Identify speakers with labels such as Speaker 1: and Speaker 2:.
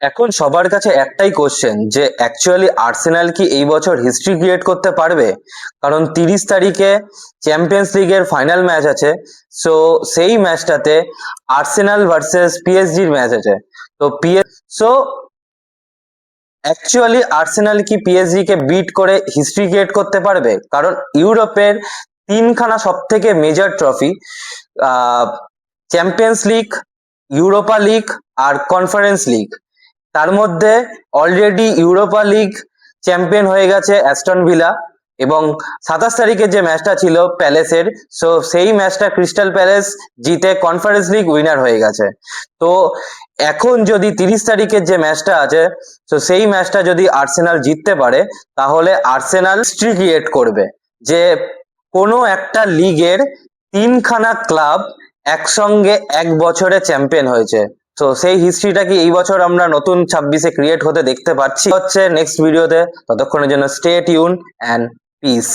Speaker 1: এখন সবার কাছে একটাই কোশ্চেন যে অ্যাকচুয়ালি আর্সেনাল কি এই বছর হিস্ট্রি ক্রিয়েট করতে পারবে? কারণ 30 তারিখে চ্যাম্পিয়ন্স লিগের ফাইনাল ম্যাচ আছে। সো সেই ম্যাচটাতে আর্সেনাল ভার্সেস পিএসজির ম্যাচ আছে। তো সো অ্যাকচুয়ালি আর্সেনাল কি পিএসজি কে বিট করে হিস্ট্রি ক্রিয়েট করতে পারবে? কারণ ইউরোপের তিনখানা সব থেকে major trophy, champions league, Europa league আর কনফারেন্স লিগ, তার মধ্যে অলরেডি ইউরোপা লিগ চ্যাম্পিয়ন হয়ে গেছে অ্যাস্টন ভিলা, এবং 27 তারিখে যে ম্যাচটা ছিল প্যালেসের, সো সেই ম্যাচটা ক্রিস্টাল প্যালেস জিতে কনফারেন্স লিগ উইনার হয়ে গেছে। তো এখন যদি 30 তারিখের যে ম্যাচটা আছে, তো সেই ম্যাচটা যদি আর্সেনাল জিততে পারে, তাহলে আর্সেনাল হিস্ট্রি ক্রিয়েট করবে যে কোনো একটা লিগের তিনখানা ক্লাব একসঙ্গে এক বছরে চ্যাম্পিয়ন হয়েছে। তো সেই হিস্ট্রিটা কি এই বছর আমরা নতুন 26-এ ক্রিয়েট হতে দেখতে পাচ্ছি? হচ্ছে নেক্সট ভিডিওতে। ততক্ষণের জন্য স্টে টিউন অ্যান্ড পিস।